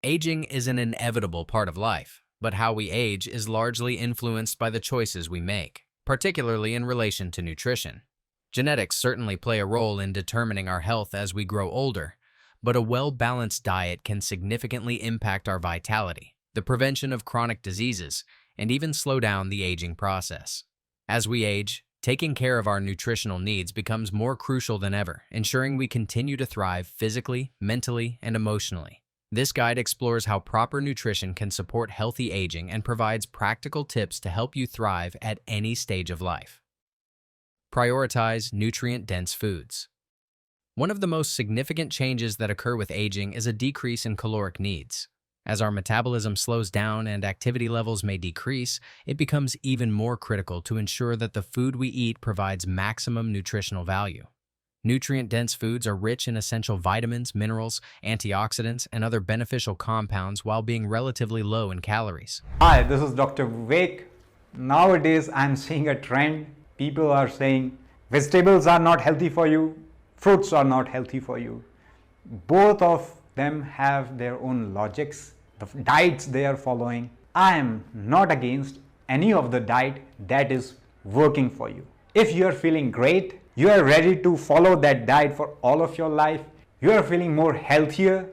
Aging is an inevitable part of life, but how we age is largely influenced by the choices we make, particularly in relation to nutrition. Genetics certainly play a role in determining our health as we grow older, but a well-balanced diet can significantly impact our vitality, the prevention of chronic diseases, and even slow down the aging process. As we age, taking care of our nutritional needs becomes more crucial than ever, ensuring we continue to thrive physically, mentally, and emotionally. This guide explores how proper nutrition can support healthy aging and provides practical tips to help you thrive at any stage of life. Prioritize nutrient-dense foods. One of the most significant changes that occur with aging is a decrease in caloric needs. As our metabolism slows down and activity levels may decrease, it becomes even more critical to ensure that the food we eat provides maximum nutritional value. Nutrient-dense foods are rich in essential vitamins, minerals, antioxidants, and other beneficial compounds while being relatively low in calories. Hi, this is Dr. Vivek. Nowadays, I'm seeing a trend. People are saying vegetables are not healthy for you, fruits are not healthy for you. Both of them have their own logics, the diets they are following. I am not against any of the diet that is working for you. If you are feeling great, you are ready to follow that diet for all of your life, you are feeling more healthier,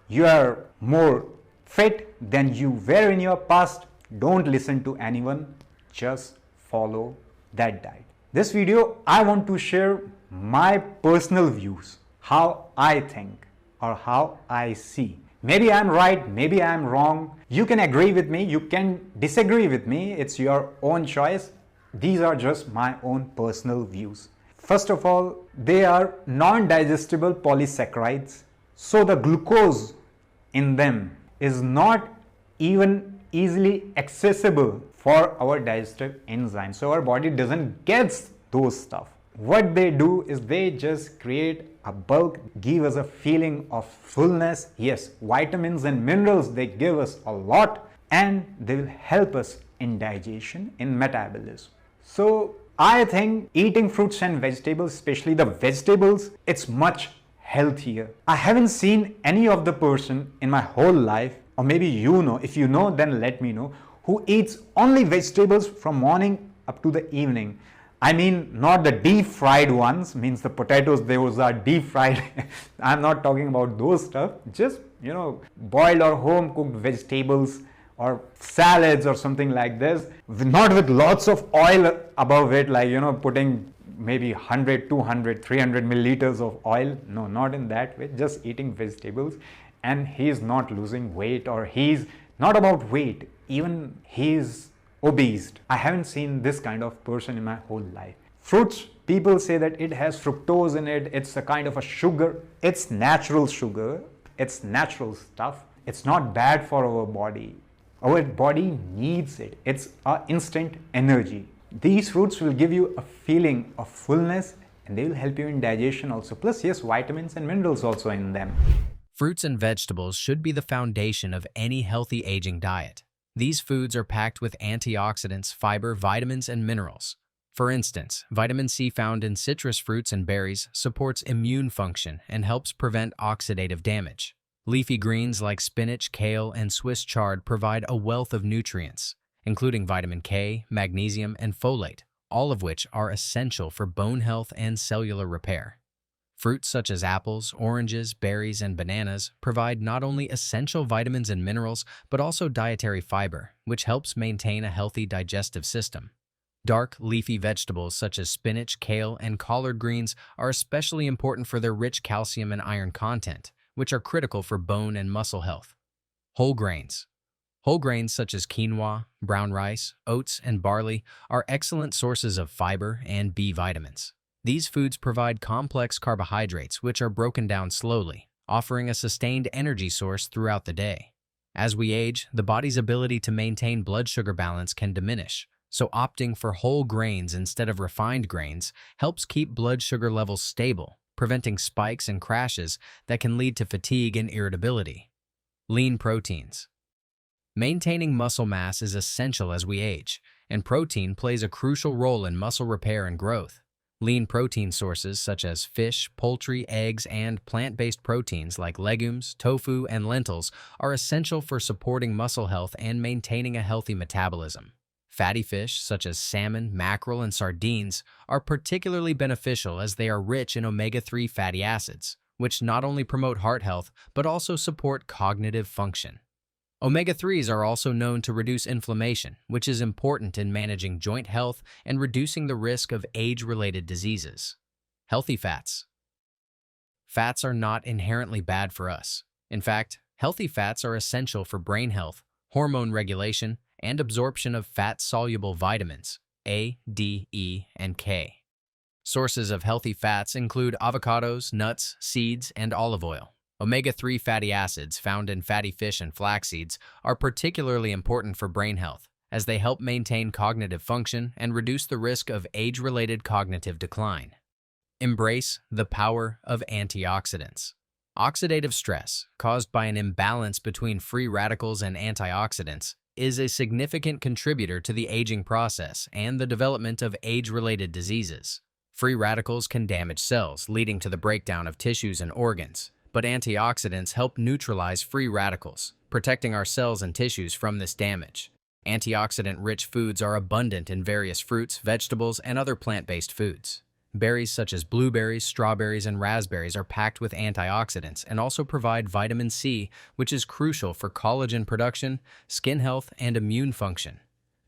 you are more fit than you were in your past, don't listen to anyone, just follow that diet. This video, I want to share my personal views, how I think or how I see. Maybe I'm right, maybe I'm wrong. You can agree with me, you can disagree with me, it's your own choice. These are just my own personal views. First of all, they are non-digestible polysaccharides. So the glucose in them is not even easily accessible for our digestive enzymes. So our body doesn't get those stuff. What they do is they just create a bulk, give us a feeling of fullness. Yes, vitamins and minerals, they give us a lot and they will help us in digestion, in metabolism. So I think eating fruits and vegetables, especially the vegetables, it's much healthier. I haven't seen any of the person in my whole life, or maybe you know, if you know then let me know, who eats only vegetables from morning up to the evening. I mean not the deep fried ones, means the potatoes, those are deep fried. I'm not talking about those stuff, just boiled or home cooked vegetables or salads or something like this, not with lots of oil above it, like putting maybe 100, 200, 300 milliliters of oil. No, not in that way, just eating vegetables. And he's not losing weight, or he's not about weight, even he's obese. I haven't seen this kind of person in my whole life. Fruits, people say that it has fructose in it, it's a kind of a sugar. It's natural sugar, it's natural stuff. It's not bad for our body. Our body needs it. It's an instant energy. These fruits will give you a feeling of fullness and they will help you in digestion also. Plus, yes, vitamins and minerals also in them. Fruits and vegetables should be the foundation of any healthy aging diet. These foods are packed with antioxidants, fiber, vitamins, and minerals. For instance, vitamin C found in citrus fruits and berries supports immune function and helps prevent oxidative damage. Leafy greens like spinach, kale, and Swiss chard provide a wealth of nutrients, including vitamin K, magnesium, and folate, all of which are essential for bone health and cellular repair. Fruits such as apples, oranges, berries, and bananas provide not only essential vitamins and minerals, but also dietary fiber, which helps maintain a healthy digestive system. Dark, leafy vegetables such as spinach, kale, and collard greens are especially important for their rich calcium and iron content, which are critical for bone and muscle health. Whole grains. Whole grains such as quinoa, brown rice, oats, and barley are excellent sources of fiber and B vitamins. These foods provide complex carbohydrates which are broken down slowly, offering a sustained energy source throughout the day. As we age, the body's ability to maintain blood sugar balance can diminish, so opting for whole grains instead of refined grains helps keep blood sugar levels stable, preventing spikes and crashes that can lead to fatigue and irritability. Lean proteins. Maintaining muscle mass is essential as we age, and protein plays a crucial role in muscle repair and growth. Lean protein sources such as fish, poultry, eggs, and plant-based proteins like legumes, tofu, and lentils are essential for supporting muscle health and maintaining a healthy metabolism. Fatty fish such as salmon, mackerel, and sardines are particularly beneficial as they are rich in omega-3 fatty acids, which not only promote heart health but also support cognitive function. Omega-3s are also known to reduce inflammation, which is important in managing joint health and reducing the risk of age-related diseases. Healthy fats. Fats are not inherently bad for us. In fact, healthy fats are essential for brain health, hormone regulation, and absorption of fat-soluble vitamins A, D, E, and K. Sources of healthy fats include avocados, nuts, seeds, and olive oil. Omega-3 fatty acids found in fatty fish and flax seeds are particularly important for brain health, as they help maintain cognitive function and reduce the risk of age-related cognitive decline. Embrace the power of antioxidants. Oxidative stress, caused by an imbalance between free radicals and antioxidants, is a significant contributor to the aging process and the development of age-related diseases. Free radicals can damage cells, leading to the breakdown of tissues and organs, but antioxidants help neutralize free radicals, protecting our cells and tissues from this damage. Antioxidant-rich foods are abundant in various fruits, vegetables, and other plant-based foods. Berries such as blueberries, strawberries, and raspberries are packed with antioxidants and also provide vitamin C, which is crucial for collagen production, skin health, and immune function.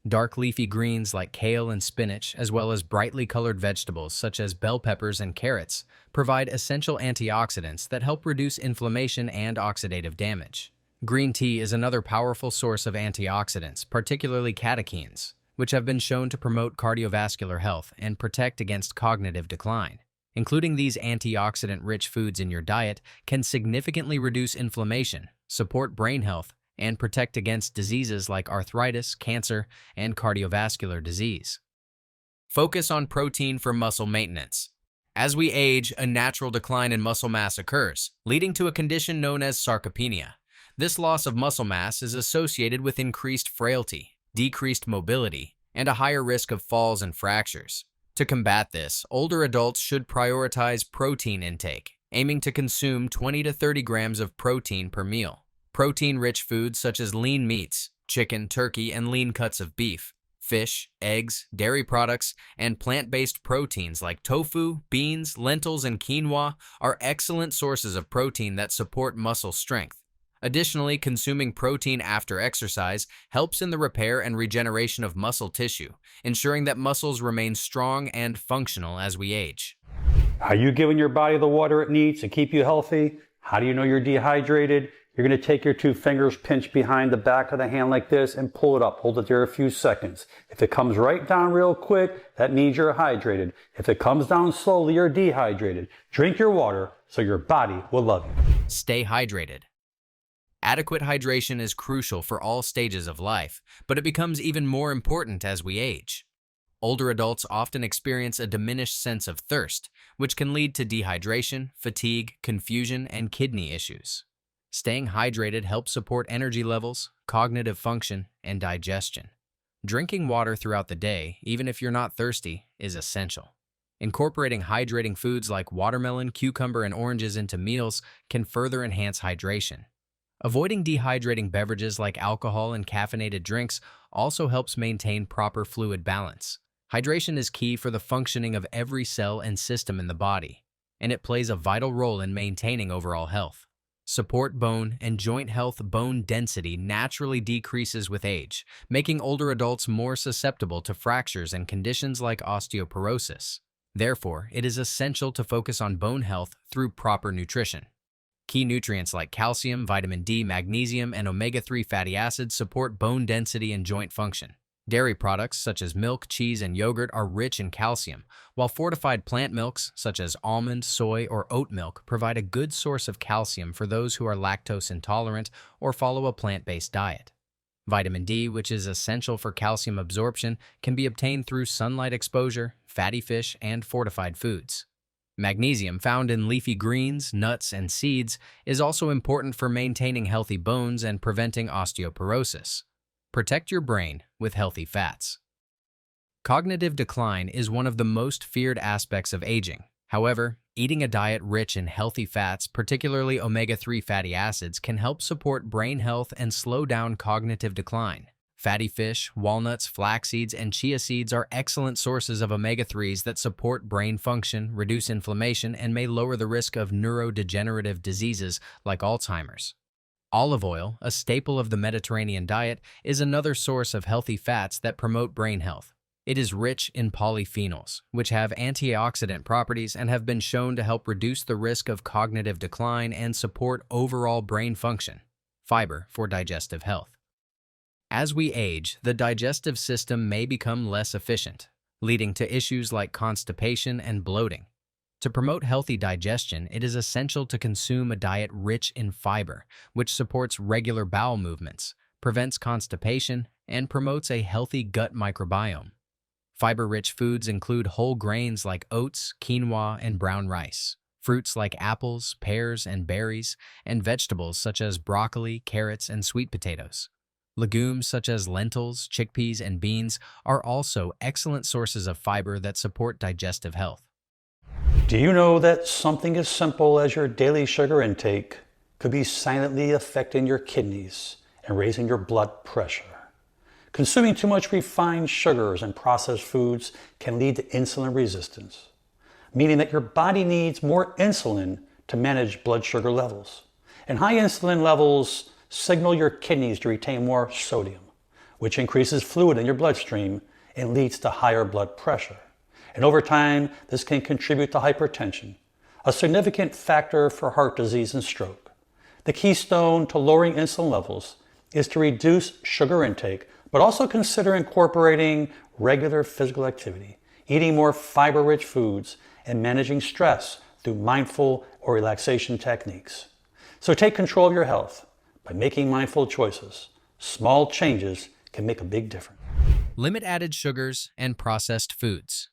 Dark leafy greens like kale and spinach, as well as brightly colored vegetables such as bell peppers and carrots, provide essential antioxidants that help reduce inflammation and oxidative damage. Green tea is another powerful source of antioxidants, particularly catechins, which have been shown to promote cardiovascular health and protect against cognitive decline. Including these antioxidant-rich foods in your diet can significantly reduce inflammation, support brain health, and protect against diseases like arthritis, cancer, and cardiovascular disease. Focus on protein for muscle maintenance. As we age, a natural decline in muscle mass occurs, leading to a condition known as sarcopenia. This loss of muscle mass is associated with increased frailty, decreased mobility, and a higher risk of falls and fractures. To combat this, older adults should prioritize protein intake, aiming to consume 20 to 30 grams of protein per meal. Protein-rich foods such as lean meats, chicken, turkey, and lean cuts of beef, fish, eggs, dairy products, and plant-based proteins like tofu, beans, lentils, and quinoa are excellent sources of protein that support muscle strength. Additionally, consuming protein after exercise helps in the repair and regeneration of muscle tissue, ensuring that muscles remain strong and functional as we age. Are you giving your body the water it needs to keep you healthy? How do you know you're dehydrated? You're going to take your 2 fingers, pinch behind the back of the hand like this, and pull it up. Hold it there a few seconds. If it comes right down real quick, that means you're hydrated. If it comes down slowly, you're dehydrated. Drink your water so your body will love you. Stay hydrated. Adequate hydration is crucial for all stages of life, but it becomes even more important as we age. Older adults often experience a diminished sense of thirst, which can lead to dehydration, fatigue, confusion, and kidney issues. Staying hydrated helps support energy levels, cognitive function, and digestion. Drinking water throughout the day, even if you're not thirsty, is essential. Incorporating hydrating foods like watermelon, cucumber, and oranges into meals can further enhance hydration. Avoiding dehydrating beverages like alcohol and caffeinated drinks also helps maintain proper fluid balance. Hydration is key for the functioning of every cell and system in the body, and it plays a vital role in maintaining overall health. Support bone and joint health. Bone density naturally decreases with age, making older adults more susceptible to fractures and conditions like osteoporosis. Therefore, it is essential to focus on bone health through proper nutrition. Key nutrients like calcium, vitamin D, magnesium, and omega-3 fatty acids support bone density and joint function. Dairy products such as milk, cheese, and yogurt are rich in calcium, while fortified plant milks such as almond, soy, or oat milk provide a good source of calcium for those who are lactose intolerant or follow a plant-based diet. Vitamin D, which is essential for calcium absorption, can be obtained through sunlight exposure, fatty fish, and fortified foods. Magnesium, found in leafy greens, nuts, and seeds, is also important for maintaining healthy bones and preventing osteoporosis. Protect your brain with healthy fats. Cognitive decline is one of the most feared aspects of aging. However, eating a diet rich in healthy fats, particularly omega-3 fatty acids, can help support brain health and slow down cognitive decline. Fatty fish, walnuts, flax seeds, and chia seeds are excellent sources of omega-3s that support brain function, reduce inflammation, and may lower the risk of neurodegenerative diseases like Alzheimer's. Olive oil, a staple of the Mediterranean diet, is another source of healthy fats that promote brain health. It is rich in polyphenols, which have antioxidant properties and have been shown to help reduce the risk of cognitive decline and support overall brain function. Fiber for digestive health. As we age, the digestive system may become less efficient, leading to issues like constipation and bloating. To promote healthy digestion, it is essential to consume a diet rich in fiber, which supports regular bowel movements, prevents constipation, and promotes a healthy gut microbiome. Fiber-rich foods include whole grains like oats, quinoa, and brown rice, fruits like apples, pears, and berries, and vegetables such as broccoli, carrots, and sweet potatoes. Legumes such as lentils, chickpeas, and beans are also excellent sources of fiber that support digestive health. Do you know that something as simple as your daily sugar intake could be silently affecting your kidneys and raising your blood pressure? Consuming too much refined sugars and processed foods can lead to insulin resistance, meaning that your body needs more insulin to manage blood sugar levels. And high insulin levels signal your kidneys to retain more sodium, which increases fluid in your bloodstream and leads to higher blood pressure. And over time, this can contribute to hypertension, a significant factor for heart disease and stroke. The keystone to lowering insulin levels is to reduce sugar intake, but also consider incorporating regular physical activity, eating more fiber-rich foods, and managing stress through mindful or relaxation techniques. So take control of your health by making mindful choices. Small changes can make a big difference. Limit added sugars and processed foods.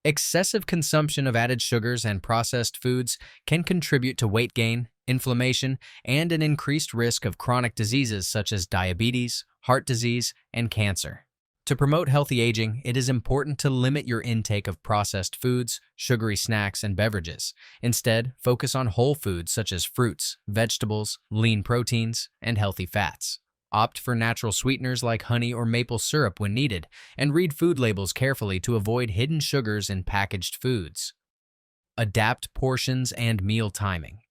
Excessive consumption of added sugars and processed foods can contribute to weight gain, inflammation, and an increased risk of chronic diseases such as diabetes, heart disease, and cancer. To promote healthy aging, it is important to limit your intake of processed foods, sugary snacks, and beverages. Instead, focus on whole foods such as fruits, vegetables, lean proteins, and healthy fats. Opt for natural sweeteners like honey or maple syrup when needed, and read food labels carefully to avoid hidden sugars in packaged foods. Adapt portions and meal timing.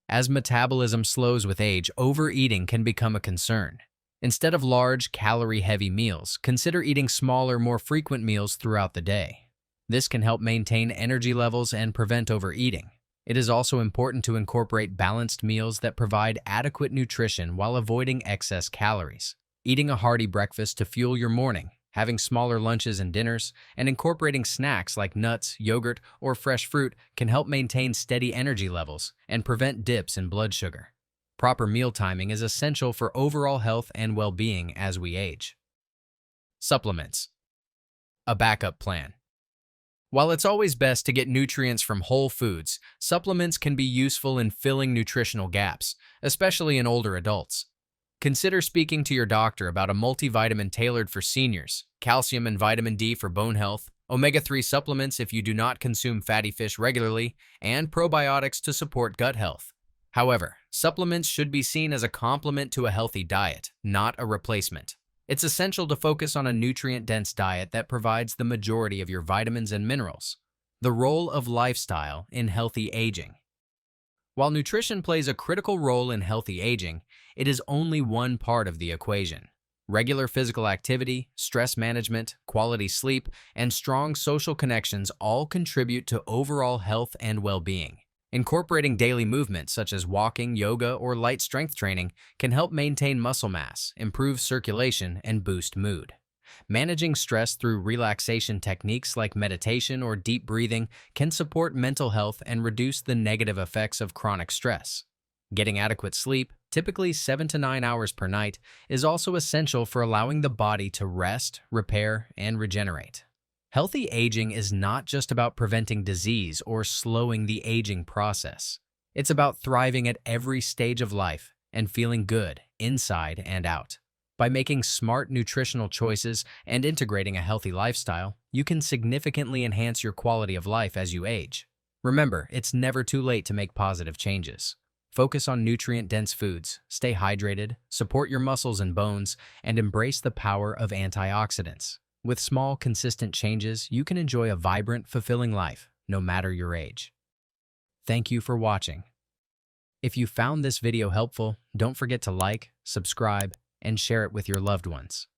As metabolism slows with age, overeating can become a concern. Instead of large, calorie-heavy meals, consider eating smaller, more frequent meals throughout the day. This can help maintain energy levels and prevent overeating. It is also important to incorporate balanced meals that provide adequate nutrition while avoiding excess calories. Eating a hearty breakfast to fuel your morning, having smaller lunches and dinners, and incorporating snacks like nuts, yogurt, or fresh fruit can help maintain steady energy levels and prevent dips in blood sugar. Proper meal timing is essential for overall health and well-being as we age. Supplements. A backup plan. While it's always best to get nutrients from whole foods, supplements can be useful in filling nutritional gaps, especially in older adults. Consider speaking to your doctor about a multivitamin tailored for seniors, calcium and vitamin D for bone health, omega-3 supplements if you do not consume fatty fish regularly, and probiotics to support gut health. However, supplements should be seen as a complement to a healthy diet, not a replacement. It's essential to focus on a nutrient-dense diet that provides the majority of your vitamins and minerals. The role of lifestyle in healthy aging. While nutrition plays a critical role in healthy aging, it is only one part of the equation. Regular physical activity, stress management, quality sleep, and strong social connections all contribute to overall health and well-being. Incorporating daily movement such as walking, yoga, or light strength training can help maintain muscle mass, improve circulation, and boost mood. Managing stress through relaxation techniques like meditation or deep breathing can support mental health and reduce the negative effects of chronic stress. Getting adequate sleep, typically 7 to 9 hours per night, is also essential for allowing the body to rest, repair, and regenerate. Healthy aging is not just about preventing disease or slowing the aging process. It's about thriving at every stage of life and feeling good inside and out. By making smart nutritional choices and integrating a healthy lifestyle, you can significantly enhance your quality of life as you age. Remember, it's never too late to make positive changes. Focus on nutrient-dense foods, stay hydrated, support your muscles and bones, and embrace the power of antioxidants. With small, consistent changes, you can enjoy a vibrant, fulfilling life, no matter your age. Thank you for watching. If you found this video helpful, don't forget to like, subscribe, and share it with your loved ones.